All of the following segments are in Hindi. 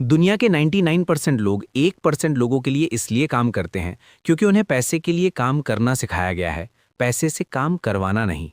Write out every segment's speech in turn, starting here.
दुनिया के 99% लोग 1% लोगों के लिए इसलिए काम करते हैं क्योंकि उन्हें पैसे के लिए काम करना सिखाया गया है, पैसे से काम करवाना नहीं।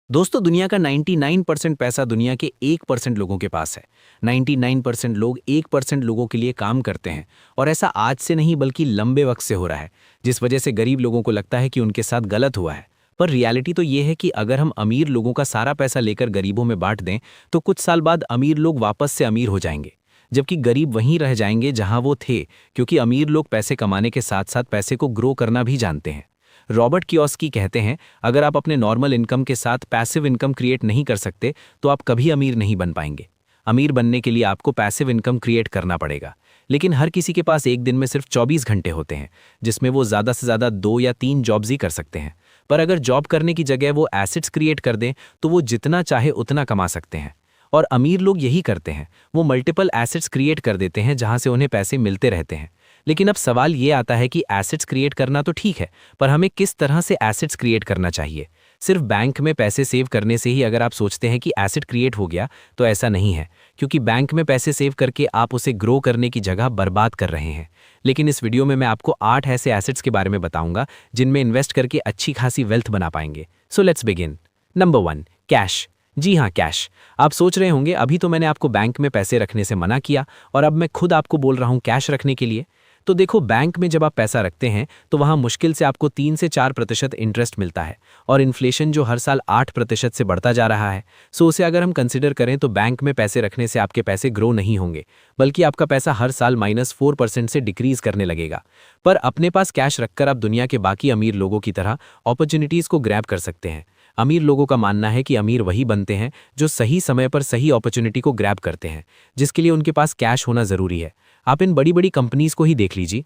दोस्तों, दुनिया का 99% पैसा दुनिया के 1% लोगों के पास है। 99% लोग 1% लोगों के लिए काम करते हैं और ऐसा आज से नहीं बल्कि लंबे वक्त से हो रहा है, जिस वजह से गरीब लोगों को लगता है कि उनके साथ गलत हुआ है। पर रियलिटी तो ये है कि अगर हम अमीर लोगों का सारा पैसा लेकर गरीबों में बांट दें तो कुछ साल बाद अमीर लोग वापस से अमीर हो जाएंगे, जबकि गरीब वहीं रह जाएंगे जहां वो थे, क्योंकि अमीर लोग पैसे कमाने के साथ साथ पैसे को ग्रो करना भी जानते हैं। रॉबर्ट कियोस्की कहते हैं, अगर आप अपने नॉर्मल इनकम के साथ पैसिव इनकम क्रिएट नहीं कर सकते तो आप कभी अमीर नहीं बन पाएंगे। अमीर बनने के लिए आपको पैसिव इनकम क्रिएट करना पड़ेगा, लेकिन हर किसी के पास एक दिन में सिर्फ 24 घंटे होते हैं, जिसमें वो ज़्यादा से ज़्यादा 2 या 3 जॉब्स ही कर सकते हैं। पर अगर जॉब करने की जगह वो एसेट्स क्रिएट कर दें तो वो जितना चाहे उतना कमा सकते हैं। और अमीर लोग यही करते हैं, वो मल्टीपल एसेट्स क्रिएट कर देते हैं जहां से उन्हें पैसे मिलते रहते हैं। लेकिन अब सवाल ये आता है कि एसेट्स क्रिएट करना तो ठीक है, पर हमें किस तरह से एसेट्स क्रिएट करना चाहिए। सिर्फ बैंक में पैसे सेव करने से ही अगर आप सोचते हैं कि एसेट क्रिएट हो गया, तो ऐसा नहीं है, क्योंकि बैंक में पैसे सेव करके आप उसे ग्रो करने की जगह बर्बाद कर रहे हैं। लेकिन इस वीडियो में मैं आपको 8 ऐसे एसेट्स के बारे में बताऊंगा जिनमें इन्वेस्ट करके अच्छी खासी वेल्थ बना पाएंगे। So let's begin. Number 1, cash. जी हाँ, कैश। आप सोच रहे होंगे, अभी तो मैंने आपको बैंक में पैसे रखने से मना किया और अब मैं खुद आपको बोल रहा हूँ कैश रखने के लिए। तो देखो, बैंक में जब आप पैसा रखते हैं तो वहाँ मुश्किल से आपको 3 से 4% इंटरेस्ट मिलता है, और इन्फ्लेशन जो हर साल 8% से बढ़ता जा रहा है। सो उसे अगर हम कंसिडर करें तो बैंक में पैसे रखने से आपके पैसे ग्रो नहीं होंगे, बल्कि आपका पैसा हर साल -4% से डिक्रीज करने लगेगा। पर अपने पास कैश रखकर आप दुनिया के बाकी अमीर लोगों की तरह अपॉर्चुनिटीज़ को ग्रैब कर सकते हैं। अमीर लोगों का मानना है कि अमीर वही बनते हैं जो सही समय पर सही अपॉर्चुनिटी को ग्रैब करते हैं, जिसके लिए उनके पास कैश होना जरूरी है। आप इन बड़ी बड़ी कंपनीज को ही देख लीजिए,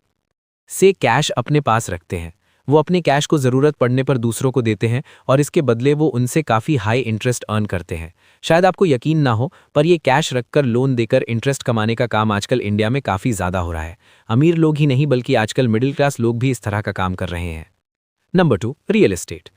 से कैश अपने पास रखते हैं। वो अपने कैश को ज़रूरत पड़ने पर दूसरों को देते हैं और इसके बदले वो उनसे काफ़ी हाई इंटरेस्ट अर्न करते हैं। शायद आपको यकीन ना हो, पर ये कैश रखकर लोन देकर इंटरेस्ट कमाने का काम आजकल इंडिया में काफ़ी ज़्यादा हो रहा है। अमीर लोग ही नहीं बल्कि आजकल मिडिल क्लास लोग भी इस तरह का काम कर रहे हैं। Number 2, real estate.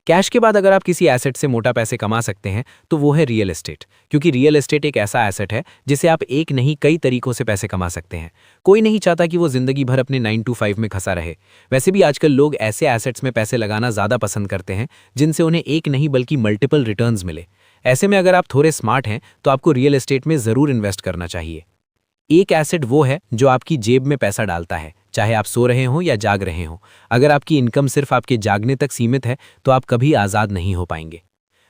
कैश के बाद अगर आप किसी एसेट से मोटा पैसे कमा सकते हैं तो वो है रियल एस्टेट, क्योंकि रियल एस्टेट एक ऐसा एसेट है जिसे आप एक नहीं कई तरीकों से पैसे कमा सकते हैं। कोई नहीं चाहता कि वो जिंदगी भर अपने 9 to 5 में फंसा रहे। वैसे भी आजकल लोग ऐसे एसेट्स में पैसे लगाना ज़्यादा पसंद करते हैं जिनसे उन्हें एक नहीं बल्कि मल्टीपल रिटर्न्स मिले। ऐसे में अगर आप थोड़े स्मार्ट हैं तो आपको रियल एस्टेट में ज़रूर इन्वेस्ट करना चाहिए। एक एसेट वो है जो आपकी जेब में पैसा डालता है, चाहे आप सो रहे हों या जाग रहे हों। अगर आपकी इनकम सिर्फ आपके जागने तक सीमित है तो आप कभी आज़ाद नहीं हो पाएंगे।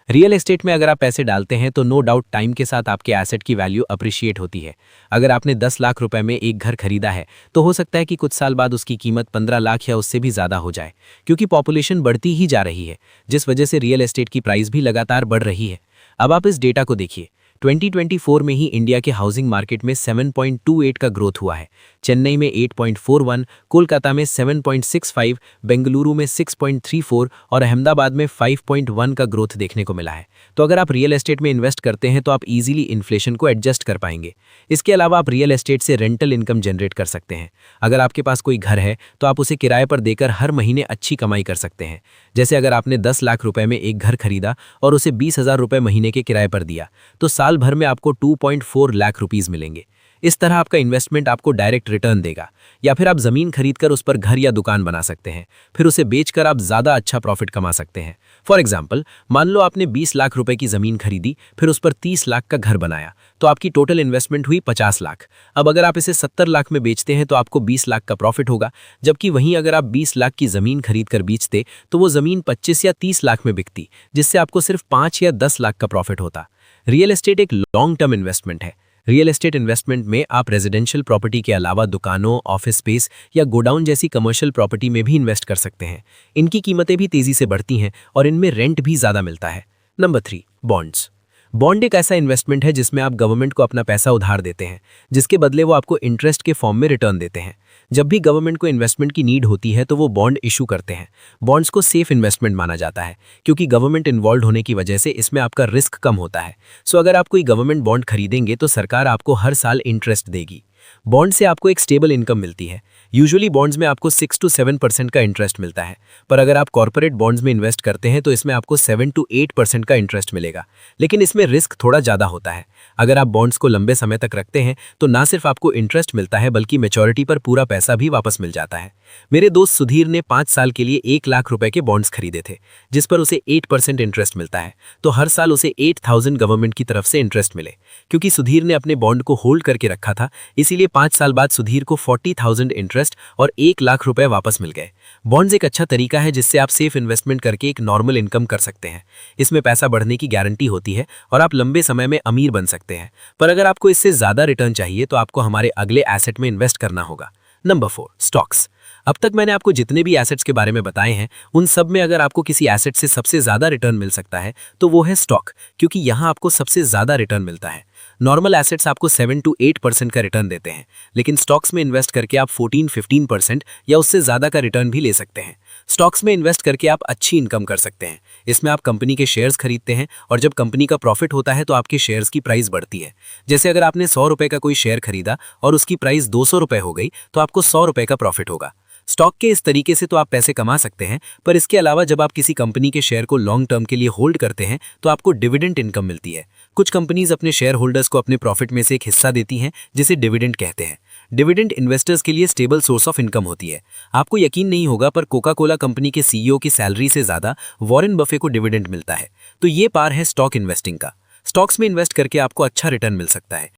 रियल एस्टेट में अगर आप पैसे डालते हैं तो नो डाउट टाइम के साथ आपके एसेट की वैल्यू अप्रिशिएट होती है। अगर आपने 10 लाख रुपए में एक घर खरीदा है तो हो सकता है कि कुछ साल बाद उसकी कीमत 15 लाख या उससे भी ज़्यादा हो जाए, क्योंकि पॉपुलेशन बढ़ती ही जा रही है, जिस वजह से रियल एस्टेट की प्राइस भी लगातार बढ़ रही है। अब आप इस डेटा को देखिए, 2024 में ही इंडिया के हाउसिंग मार्केट में 7.28 का ग्रोथ हुआ है। चेन्नई में 8.41, कोलकाता में 7.65, बेंगलुरु में 6.34 और अहमदाबाद में 5.1 का ग्रोथ देखने को मिला है। तो अगर आप रियल एस्टेट में इन्वेस्ट करते हैं तो आप इजीली इन्फ्लेशन को एडजस्ट कर पाएंगे। इसके अलावा आप रियल एस्टेट से रेंटल इनकम जनरेट कर सकते हैं। अगर आपके पास कोई घर है तो आप उसे किराए पर देकर हर महीने अच्छी कमाई कर सकते हैं। जैसे अगर आपने 10 लाख रुपए में एक घर खरीदा और उसे 20,000 रुपये महीने के किराए पर दिया तो साल भर में आपको 2.4 लाख रुपीस मिलेंगे। इस तरह आपका इन्वेस्टमेंट आपको डायरेक्ट रिटर्न देगा। या फिर आप जमीन खरीदकर उस पर घर या दुकान बना सकते हैं, फिर उसे बेचकर आप ज़्यादा अच्छा प्रॉफिट कमा सकते हैं। फॉर एग्जाम्पल, मान लो आपने 20 लाख रुपए की ज़मीन खरीदी, फिर उस पर 30 लाख का घर बनाया, तो आपकी टोटल इन्वेस्टमेंट हुई 50 लाख। अब अगर आप इसे 70 लाख में बेचते हैं तो आपको 20 लाख का प्रॉफिट होगा, जबकि वहीं अगर आप 20 लाख की ज़मीन खरीद कर बेचते तो वो ज़मीन 25 या 30 लाख में बिकती, जिससे आपको सिर्फ 5 या 10 लाख का प्रॉफिट होता। रियल एस्टेट एक लॉन्ग टर्म इन्वेस्टमेंट है। रियल एस्टेट इन्वेस्टमेंट में आप रेजिडेंशियल प्रॉपर्टी के अलावा दुकानों, ऑफिस स्पेस या गोडाउन जैसी कमर्शियल प्रॉपर्टी में भी इन्वेस्ट कर सकते हैं। इनकी कीमतें भी तेजी से बढ़ती हैं और इनमें रेंट भी ज़्यादा मिलता है। Number 3, bonds. बॉन्ड एक ऐसा इन्वेस्टमेंट है जिसमें आप गवर्नमेंट को अपना पैसा उधार देते हैं, जिसके बदले वो आपको इंटरेस्ट के फॉर्म में रिटर्न देते हैं। जब भी गवर्नमेंट को इन्वेस्टमेंट की नीड होती है तो वो बॉन्ड इशू करते हैं। बॉन्ड्स को सेफ इन्वेस्टमेंट माना जाता है, क्योंकि गवर्नमेंट इन्वॉल्व होने की वजह से इसमें आपका रिस्क कम होता है। सो अगर आप कोई गवर्नमेंट बॉन्ड खरीदेंगे तो सरकार आपको हर साल इंटरेस्ट देगी। बॉन्ड से आपको एक स्टेबल इनकम मिलती है। यूजुअली बॉन्ड्स में आपको 6 to 7% का इंटरेस्ट मिलता है, पर अगर आप कॉर्पोरेट बॉन्ड्स में इन्वेस्ट करते हैं तो इसमें आपको 7 to 8% का इंटरेस्ट मिलेगा, लेकिन इसमें रिस्क थोड़ा ज़्यादा होता है। अगर आप बॉन्ड्स को लंबे समय तक रखते हैं तो ना सिर्फ आपको इंटरेस्ट मिलता है बल्कि मैच्योरिटी पर पूरा पैसा भी वापस मिल जाता है। मेरे दोस्त सुधीर ने 5 साल के लिए 1 लाख रुपए के बॉन्ड्स खरीदे थे, जिस पर उसे 8% इंटरेस्ट मिलता है। तो हर साल उसे 8,000 गवर्नमेंट की तरफ से इंटरेस्ट मिले। क्योंकि सुधीर ने अपने बॉन्ड को होल्ड करके रखा था, इसीलिए 5 साल बाद सुधीर को 40,000 इंटरेस्ट और 1 लाख रुपए वापस मिल गए। बॉन्ड्स एक अच्छा तरीका है जिससे आप सेफ इन्वेस्टमेंट करके एक नॉर्मल इनकम कर सकते हैं। इसमें पैसा बढ़ने की गारंटी होती है और आप लंबे समय में अमीर बन सकते हैं। पर अगर आपको इससे ज्यादा रिटर्न चाहिए तो आपको हमारे अगले एसेट में इन्वेस्ट करना होगा। Number 4, stocks. अब तक मैंने आपको जितने भी एसेट्स के बारे में बताए हैं, उन सब में अगर आपको किसी एसेट से सबसे ज्यादा रिटर्न मिल सकता है तो वो है स्टॉक, क्योंकि यहां आपको सबसे ज्यादा रिटर्न मिलता है। नॉर्मल एसेट्स आपको 7 to 8% का रिटर्न देते हैं, लेकिन स्टॉक्स में इन्वेस्ट करके आप 14-15% या उससे ज्यादा का रिटर्न भी ले सकते हैं। स्टॉक्स में इन्वेस्ट करके आप अच्छी इनकम कर सकते हैं। इसमें आप कंपनी के शेयर्स खरीदते हैं और जब कंपनी का प्रॉफिट होता है तो आपके शेयर्स की प्राइस बढ़ती है। जैसे अगर आपने 100 रुपए का कोई शेयर खरीदा और उसकी प्राइस 200 रुपए हो गई तो आपको 100 रुपए का प्रॉफिट होगा। स्टॉक के इस तरीके से तो आप पैसे कमा सकते हैं, पर इसके अलावा जब आप किसी कंपनी के शेयर को लॉन्ग टर्म के लिए होल्ड करते हैं तो आपको डिविडेंड इनकम मिलती है। कुछ कंपनीज अपने शेयर होल्डर्स को अपने प्रॉफिट में से एक हिस्सा देती हैं, जिसे डिविडेंड कहते हैं। डिविडेंड इन्वेस्टर्स के लिए स्टेबल सोर्स ऑफ इनकम होती है। आपको यकीन नहीं होगा, पर कोका कोला कंपनी के सीईओ की सैलरी से ज्यादा वॉरेन बफे को डिविडेंड मिलता है। तो ये पार है स्टॉक इन्वेस्टिंग का। स्टॉक्स में इन्वेस्ट करके आपको अच्छा रिटर्न मिल सकता है।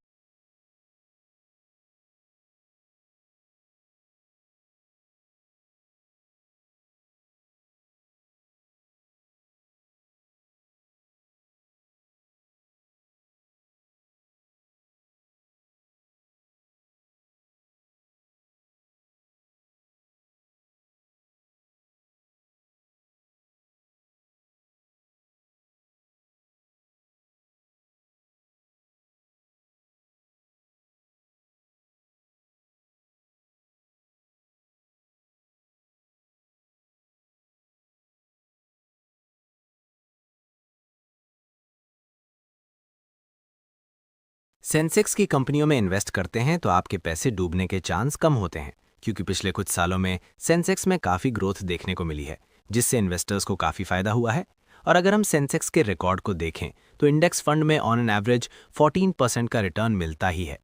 सेंसेक्स की कंपनियों में इन्वेस्ट करते हैं तो आपके पैसे डूबने के चांस कम होते हैं, क्योंकि पिछले कुछ सालों में सेंसेक्स में काफ़ी ग्रोथ देखने को मिली है, जिससे इन्वेस्टर्स को काफ़ी फायदा हुआ है। और अगर हम सेंसेक्स के रिकॉर्ड को देखें तो इंडेक्स फंड में ऑन एन एवरेज 14% का रिटर्न मिलता ही है।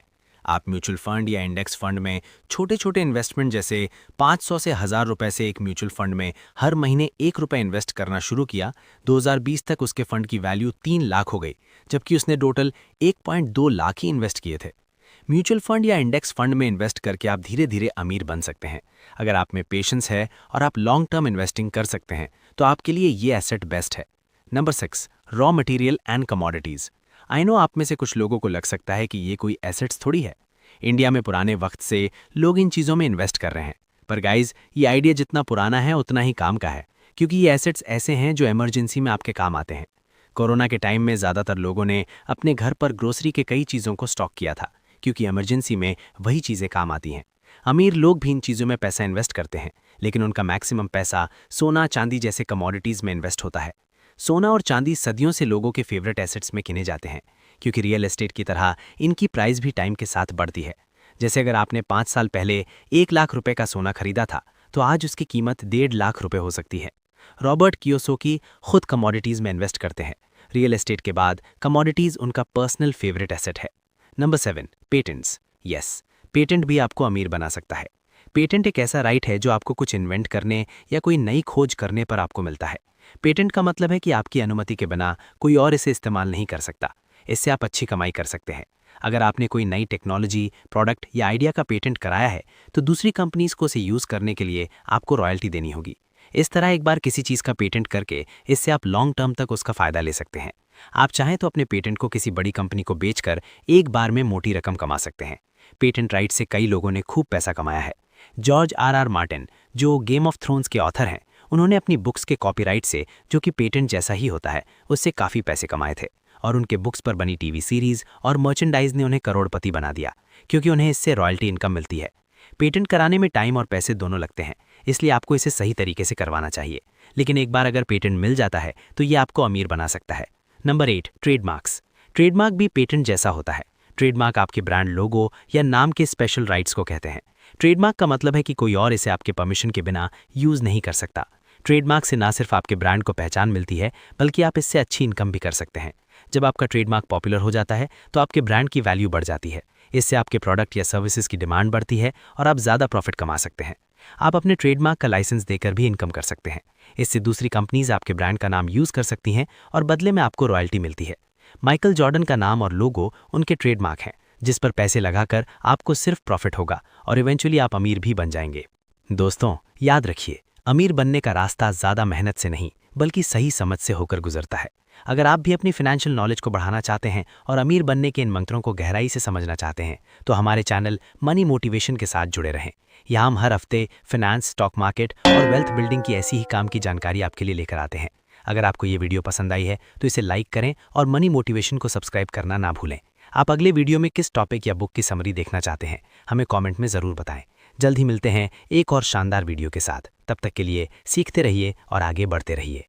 आप म्यूचुअल फंड या इंडेक्स फंड में छोटे छोटे इन्वेस्टमेंट जैसे 500 से 1000 रुपए से एक म्यूचुअल फंड में हर महीने 1 रुपए इन्वेस्ट करना शुरू किया, 2020 तक उसके फंड की वैल्यू 3 लाख हो गई, जबकि उसने टोटल 1.2 लाख ही इन्वेस्ट किए थे। म्यूचुअल फंड या इंडेक्स फंड में इन्वेस्ट करके आप धीरे धीरे अमीर बन सकते हैं। अगर आप में पेशेंस है और आप लॉन्ग टर्म इन्वेस्टिंग कर सकते हैं तो आपके लिए ये एसेट बेस्ट है। Number 6, raw material and commodities. I know आप में से कुछ लोगों को लग सकता है कि ये कोई एसेट्स थोड़ी है। इंडिया में पुराने वक्त से लोग इन चीज़ों में इन्वेस्ट कर रहे हैं, पर गाइज ये आइडिया जितना पुराना है उतना ही काम का है, क्योंकि ये एसेट्स ऐसे हैं जो इमरजेंसी में आपके काम आते हैं। कोरोना के टाइम में ज़्यादातर लोगों ने अपने घर पर ग्रोसरी के कई चीज़ों को स्टॉक किया था, क्योंकि इमरजेंसी में वही चीज़ें काम आती हैं। अमीर लोग भी इन चीज़ों में पैसा इन्वेस्ट करते हैं, लेकिन उनका मैक्सिमम पैसा सोना चांदी जैसे कमोडिटीज़ में इन्वेस्ट होता है। सोना और चांदी सदियों से लोगों के फेवरेट एसेट्स में गिने जाते हैं, क्योंकि रियल एस्टेट की तरह इनकी प्राइस भी टाइम के साथ बढ़ती है। जैसे अगर आपने 5 साल पहले 1 लाख रुपए का सोना खरीदा था तो आज उसकी कीमत 1.5 लाख रुपए हो सकती है। रॉबर्ट कियोसाकी खुद कमोडिटीज़ में इन्वेस्ट करते हैं। रियल एस्टेट के बाद कमोडिटीज़ उनका पर्सनल फेवरेट एसेट है। Number 7, patents. यस, पेटेंट भी आपको अमीर बना सकता है। पेटेंट एक ऐसा राइट है जो आपको कुछ इन्वेंट करने या कोई नई खोज करने पर आपको मिलता है। पेटेंट का मतलब है कि आपकी अनुमति के बिना कोई और इसे इस्तेमाल नहीं कर सकता। इससे आप अच्छी कमाई कर सकते हैं। अगर आपने कोई नई टेक्नोलॉजी, प्रोडक्ट या आइडिया का पेटेंट कराया है तो दूसरी कंपनीज को उसे यूज़ करने के लिए आपको रॉयल्टी देनी होगी। इस तरह एक बार किसी चीज़ का पेटेंट करके इससे आप लॉन्ग टर्म तक उसका फ़ायदा ले सकते हैं। आप चाहें तो अपने पेटेंट को किसी बड़ी कंपनी को बेचकर एक बार में मोटी रकम कमा सकते हैं। पेटेंट राइट से कई लोगों ने खूब पैसा कमाया है। जॉर्ज आर मार्टिन, जो गेम ऑफ थ्रोन्स के ऑथर हैं, उन्होंने अपनी बुक्स के कॉपीराइट से, जो कि पेटेंट जैसा ही होता है, उससे काफ़ी पैसे कमाए थे। और उनके बुक्स पर बनी टीवी सीरीज और मर्चेंडाइज ने उन्हें करोड़पति बना दिया, क्योंकि उन्हें इससे रॉयल्टी इनकम मिलती है। पेटेंट कराने में टाइम और पैसे दोनों लगते हैं, इसलिए आपको इसे सही तरीके से करवाना चाहिए। लेकिन एक बार अगर पेटेंट मिल जाता है तो ये आपको अमीर बना सकता है। Number 8, trademarks. ट्रेडमार्क भी पेटेंट जैसा होता है। ट्रेडमार्क आपके ब्रांड लोगो या नाम के स्पेशल राइट्स को कहते हैं। ट्रेडमार्क का मतलब है कि कोई और इसे आपके परमिशन के बिना यूज नहीं कर सकता। ट्रेडमार्क से ना सिर्फ आपके ब्रांड को पहचान मिलती है, बल्कि आप इससे अच्छी इनकम भी कर सकते हैं। जब आपका ट्रेडमार्क पॉपुलर हो जाता है तो आपके ब्रांड की वैल्यू बढ़ जाती है। इससे आपके प्रोडक्ट या सर्विसेज की डिमांड बढ़ती है और आप ज़्यादा प्रॉफिट कमा सकते हैं। आप अपने ट्रेडमार्क का लाइसेंस देकर भी इनकम कर सकते हैं। इससे दूसरी कंपनीज आपके ब्रांड का नाम यूज कर सकती हैं और बदले में आपको रॉयल्टी मिलती है। माइकल जॉर्डन का नाम और लोगो उनके ट्रेडमार्क हैं, जिस पर पैसे लगाकर आपको सिर्फ प्रॉफिट होगा और इवेंचुअली आप अमीर भी बन जाएंगे। दोस्तों, याद रखिए, अमीर बनने का रास्ता ज़्यादा मेहनत से नहीं, बल्कि सही समझ से होकर गुजरता है। अगर आप भी अपनी फाइनेंशियल नॉलेज को बढ़ाना चाहते हैं और अमीर बनने के इन मंत्रों को गहराई से समझना चाहते हैं, तो हमारे चैनल मनी मोटिवेशन के साथ जुड़े रहें। यहाँ हम हर हफ्ते फाइनेंस, स्टॉक मार्केट और वेल्थ बिल्डिंग की ऐसी ही काम की जानकारी आपके लिए लेकर आते हैं। अगर आपको ये वीडियो पसंद आई है तो इसे लाइक करें और मनी मोटिवेशन को सब्सक्राइब करना ना भूलें। आप अगले वीडियो में किस टॉपिक या बुक की समरी देखना चाहते हैं, हमें कमेंट में ज़रूर बताएं। जल्द ही मिलते हैं एक और शानदार वीडियो के साथ। तब तक के लिए सीखते रहिए और आगे बढ़ते रहिए।